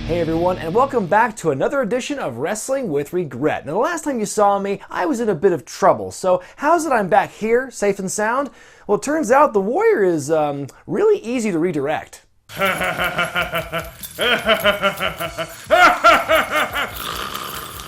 Hey everyone, and welcome back to another edition of Wrestling with Regret. Now the last time you saw me, I was in a bit of trouble, so how's it I'm back here, safe and sound? Well, it turns out the Warrior is really easy to redirect.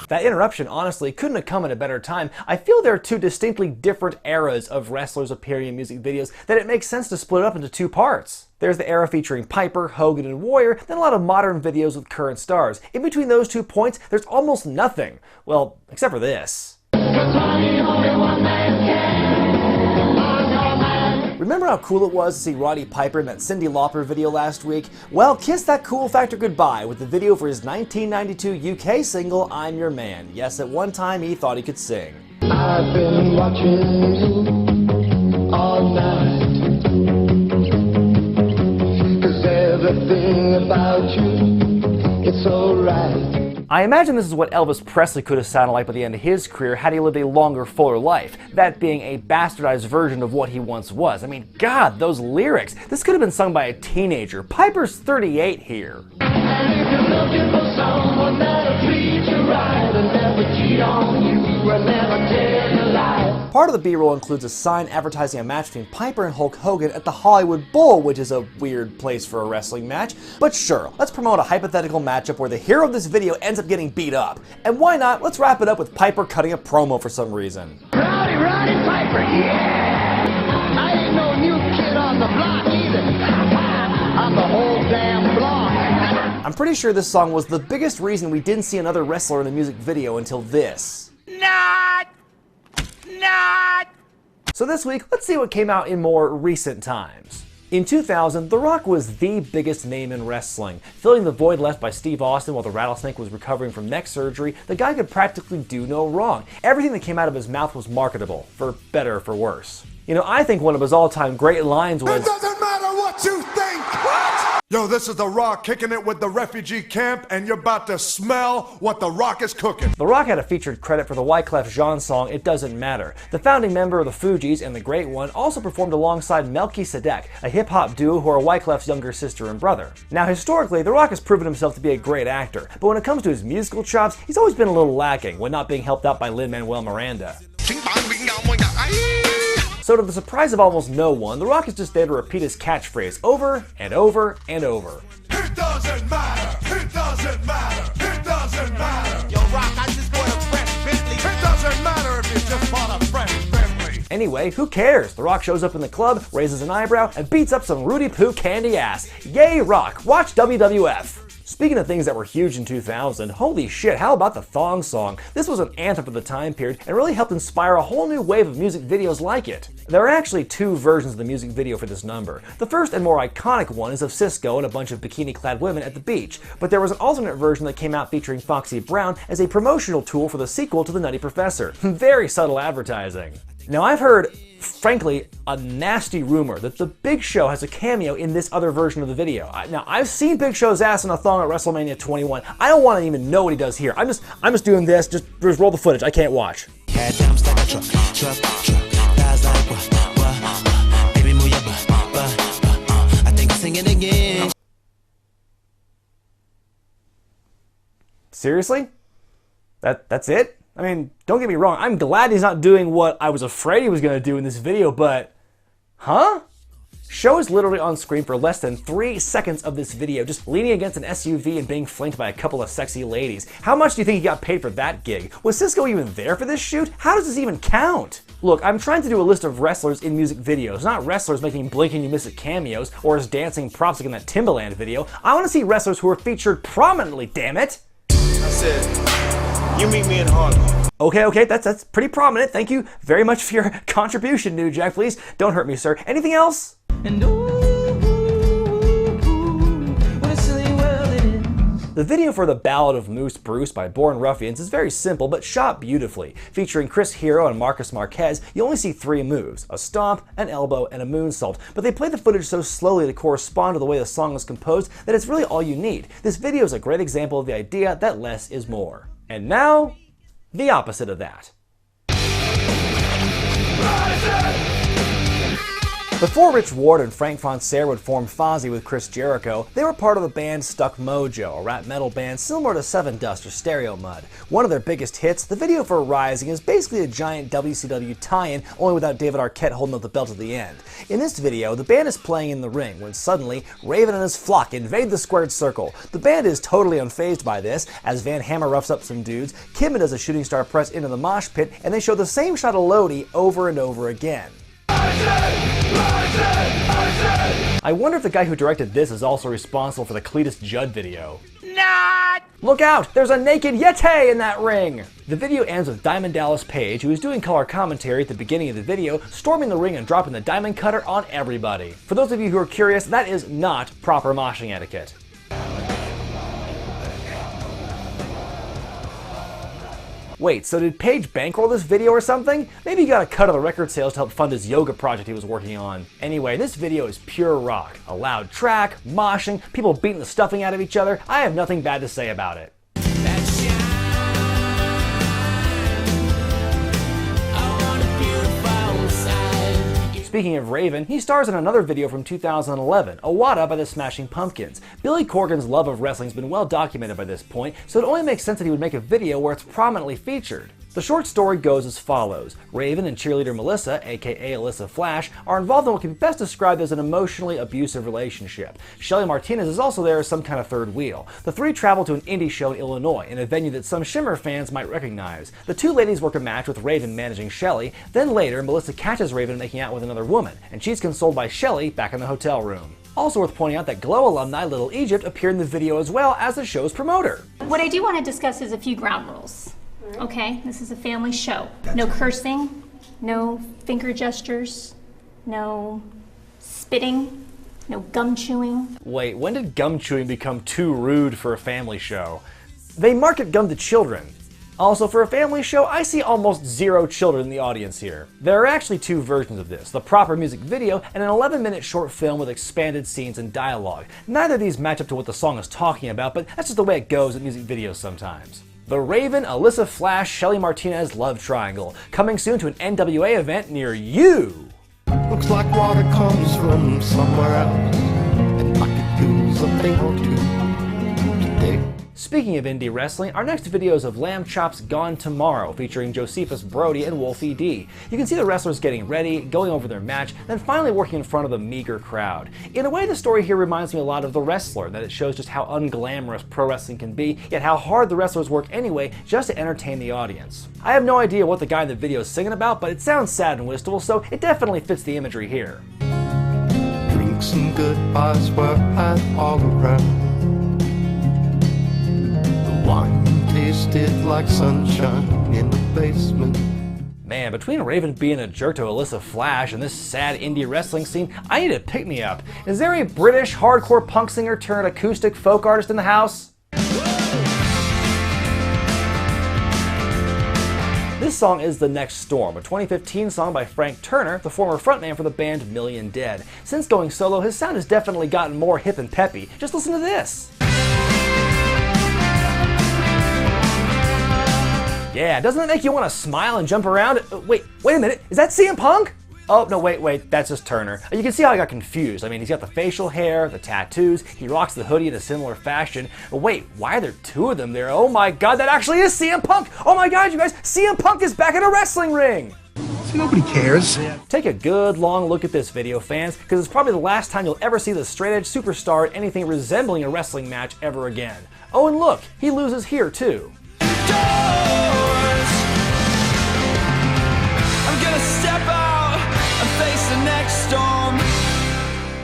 That interruption honestly couldn't have come at a better time. I feel there are two distinctly different eras of wrestlers appearing in music videos that it makes sense to split up into two parts. There's the era featuring Piper, Hogan, and Warrior, then a lot of modern videos with current stars. In between those 2 points, there's almost nothing. Well, except for this. Remember how cool it was to see Roddy Piper in that Cyndi Lauper video last week? Well, kiss that cool factor goodbye with the video for his 1992 UK single, I'm Your Man. Yes, at one time he thought he could sing. I've been watching you all night, 'cause everything about you, it's so right. I imagine this is what Elvis Presley could have sounded like by the end of his career had he lived a longer, fuller life. That being a bastardized version of what he once was. I mean, God, those lyrics. This could have been sung by a teenager. Piper's 38 here. And if you're looking for someone that'll treat you right and never cheat on you and never tell you lies. Part of the B-roll includes a sign advertising a match between Piper and Hulk Hogan at the Hollywood Bowl, which is a weird place for a wrestling match. But sure, let's promote a hypothetical matchup where the hero of this video ends up getting beat up. And why not? Let's wrap it up with Piper cutting a promo for some reason. Roddy Piper, yeah! I ain't no new kid on the block either. I'm the whole damn block. I'm pretty sure this song was the biggest reason we didn't see another wrestler in a music video until this. Not! So this week, let's see what came out in more recent times. In 2000, The Rock was the biggest name in wrestling. Filling the void left by Steve Austin while the Rattlesnake was recovering from neck surgery, the guy could practically do no wrong. Everything that came out of his mouth was marketable, for better or for worse. You know, I think one of his all-time great lines was, "It doesn't matter what you think!" What? Yo, this is The Rock kicking it with the refugee camp, and you're about to smell what The Rock is cooking. The Rock had a featured credit for the Wyclef Jean song, It Doesn't Matter. The founding member of the Fugees and the Great One also performed alongside Melchizedek, a hip-hop duo who are Wyclef's younger sister and brother. Now, historically, The Rock has proven himself to be a great actor, but when it comes to his musical chops, he's always been a little lacking when not being helped out by Lin-Manuel Miranda. So to the surprise of almost no one, The Rock is just there to repeat his catchphrase over and over and over. It doesn't matter, it doesn't matter, it doesn't matter. Yo, Rock, I just bought a fresh Bentley. It doesn't matter if you just bought a fresh Bentley. Anyway, who cares? The Rock shows up in the club, raises an eyebrow, and beats up some Rudy Poo candy ass. Yay, Rock! Watch WWF! Speaking of things that were huge in 2000, holy shit, how about the Thong Song? This was an anthem for the time period and really helped inspire a whole new wave of music videos like it. There are actually two versions of the music video for this number. The first and more iconic one is of Cisco and a bunch of bikini-clad women at the beach, but there was an alternate version that came out featuring Foxy Brown as a promotional tool for the sequel to The Nutty Professor. Very subtle advertising. Now I've heard, frankly, a nasty rumor that the Big Show has a cameo in this other version of the video. Now I've seen Big Show's ass in a thong at WrestleMania 21. I don't want to even know what he does here. I'm just doing this. Just roll the footage. I can't watch. Seriously? That's it? I mean, don't get me wrong, I'm glad he's not doing what I was afraid he was going to do in this video, but... Huh? Show is literally on screen for less than 3 seconds of this video, just leaning against an SUV and being flanked by a couple of sexy ladies. How much do you think he got paid for that gig? Was Cisco even there for this shoot? How does this even count? Look, I'm trying to do a list of wrestlers in music videos, not wrestlers making blink and you miss it cameos, or as dancing props like in that Timbaland video. I want to see wrestlers who are featured prominently, damn it! I said, you meet me in Harlem. Okay, that's pretty prominent. Thank you very much for your contribution, New Jack. Please don't hurt me, sir. Anything else? And what a silly world it is. The video for The Ballad of Moose Bruce by Born Ruffians is very simple but shot beautifully. Featuring Chris Hero and Marcus Marquez, you only see 3 moves: a stomp, an elbow, and a moonsault. But they play the footage so slowly to correspond to the way the song was composed that it's really all you need. This video is a great example of the idea that less is more. And now, the opposite of that. Before Rich Ward and Frank Fonseca would form Fozzy with Chris Jericho, they were part of the band Stuck Mojo, a rap metal band similar to Seven Dust or Stereo Mud. One of their biggest hits, the video for Rising, is basically a giant WCW tie-in, only without David Arquette holding up the belt at the end. In this video, the band is playing in the ring when suddenly Raven and his flock invade the squared circle. The band is totally unfazed by this, as Van Hammer roughs up some dudes, Kidman does a shooting star press into the mosh pit, and they show the same shot of Lodi over and over again. I wonder if the guy who directed this is also responsible for the Cletus Judd video. Not! Look out! There's a naked Yeti in that ring! The video ends with Diamond Dallas Page, who is doing color commentary at the beginning of the video, storming the ring and dropping the diamond cutter on everybody. For those of you who are curious, that is not proper moshing etiquette. Wait, so did Page bankroll this video or something? Maybe he got a cut of the record sales to help fund his yoga project he was working on. Anyway, this video is pure rock. A loud track, moshing, people beating the stuffing out of each other. I have nothing bad to say about it. Speaking of Raven, he stars in another video from 2011, Awada by the Smashing Pumpkins. Billy Corgan's love of wrestling has been well documented by this point, so it only makes sense that he would make a video where it's prominently featured. The short story goes as follows. Raven and cheerleader Melissa, aka Alyssa Flash, are involved in what can be best described as an emotionally abusive relationship. Shelly Martinez is also there as some kind of third wheel. The three travel to an indie show in Illinois, in a venue that some Shimmer fans might recognize. The two ladies work a match with Raven managing Shelly, then later Melissa catches Raven making out with another woman, and she's consoled by Shelly back in the hotel room. Also worth pointing out that Glow alumni Little Egypt appeared in the video as well as the show's promoter. What I do want to discuss is a few ground rules. Okay, this is a family show. No cursing, no finger gestures, no spitting, no gum chewing. Wait, when did gum chewing become too rude for a family show? They market gum to children. Also, for a family show, I see almost zero children in the audience here. There are actually two versions of this, the proper music video and an 11-minute short film with expanded scenes and dialogue. Neither of these match up to what the song is talking about, but that's just the way it goes in music videos sometimes. The Raven, Alyssa Flash, Shelly Martinez love triangle, coming soon to an NWA event near you. Looks like water comes from somewhere else, and I could use a thing or two today. Speaking of indie wrestling, our next video is of Lambchops Gone Tomorrow, featuring Josephus Brody and Wolfie D. You can see the wrestlers getting ready, going over their match, then finally working in front of a meager crowd. In a way, the story here reminds me a lot of The Wrestler, that it shows just how unglamorous pro wrestling can be, yet how hard the wrestlers work anyway just to entertain the audience. I have no idea what the guy in the video is singing about, but it sounds sad and wistful, so it definitely fits the imagery here. Drinks and goodbyes were had all around. Wine tasted like sunshine in the basement. Man, between Raven being a jerk to Alyssa Flash and this sad indie wrestling scene, I need a pick-me-up. Is there a British hardcore punk singer turned acoustic folk artist in the house? This song is The Next Storm, a 2015 song by Frank Turner, the former frontman for the band Million Dead. Since going solo, his sound has definitely gotten more hip and peppy. Just listen to this. Yeah, doesn't it make you want to smile and jump around? Wait a minute, is that CM Punk? Oh, no, wait, that's just Turner. You can see how I got confused. I mean, he's got the facial hair, the tattoos, he rocks the hoodie in a similar fashion. But wait, why are there two of them there? Oh my god, that actually is CM Punk! Oh my god, you guys, CM Punk is back in a wrestling ring! See, nobody cares. Take a good long look at this video, fans, because it's probably the last time you'll ever see the straight-edge superstar in anything resembling a wrestling match ever again. Oh, and look, he loses here too.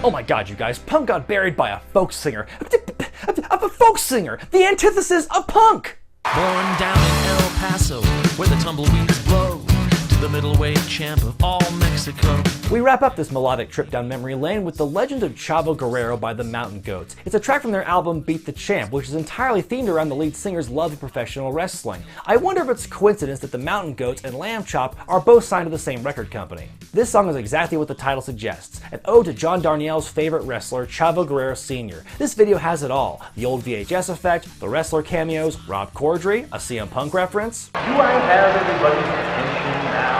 Oh my god, you guys, Punk got buried by a folk singer. A folk singer! The antithesis of Punk! Born down in El Paso, where the tumbleweeds blow, to the middleweight champ of all Mexico. We wrap up this melodic trip down memory lane with The Legend of Chavo Guerrero by the Mountain Goats. It's a track from their album Beat the Champ, which is entirely themed around the lead singer's love of professional wrestling. I wonder if it's a coincidence that the Mountain Goats and Lambchop are both signed to the same record company. This song is exactly what the title suggests, an ode to John Darnielle's favorite wrestler, Chavo Guerrero Sr. This video has it all: the old VHS effect, the wrestler cameos, Rob Corddry, a CM Punk reference. Do I have everybody's attention now?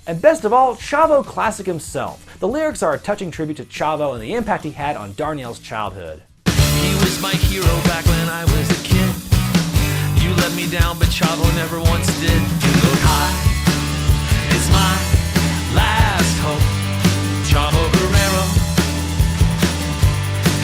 And best of all, Chavo Classic himself. The lyrics are a touching tribute to Chavo and the impact he had on Darnell's childhood. He was my hero back when I was a kid. You let me down, but Chavo never once did. Look high, it's my last hope. Chavo Guerrero,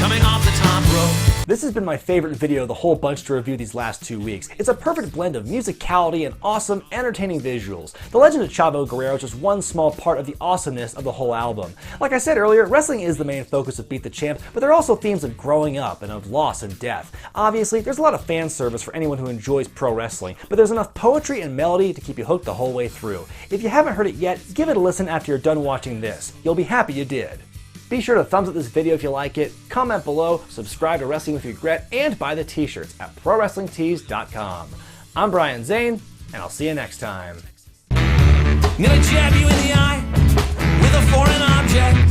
coming off the top rope. This has been my favorite video of the whole bunch to review these last 2 weeks. It's a perfect blend of musicality and awesome, entertaining visuals. The legend of Chavo Guerrero is just one small part of the awesomeness of the whole album. Like I said earlier, wrestling is the main focus of Beat the Champ, but there are also themes of growing up and of loss and death. Obviously, there's a lot of fan service for anyone who enjoys pro wrestling, but there's enough poetry and melody to keep you hooked the whole way through. If you haven't heard it yet, give it a listen after you're done watching this. You'll be happy you did. Be sure to thumbs up this video if you like it, comment below, subscribe to Wrestling with Regret, and buy the t-shirts at ProWrestlingTees.com. I'm Brian Zane, and I'll see you next time. I'm gonna jab you in the eye with a foreign object.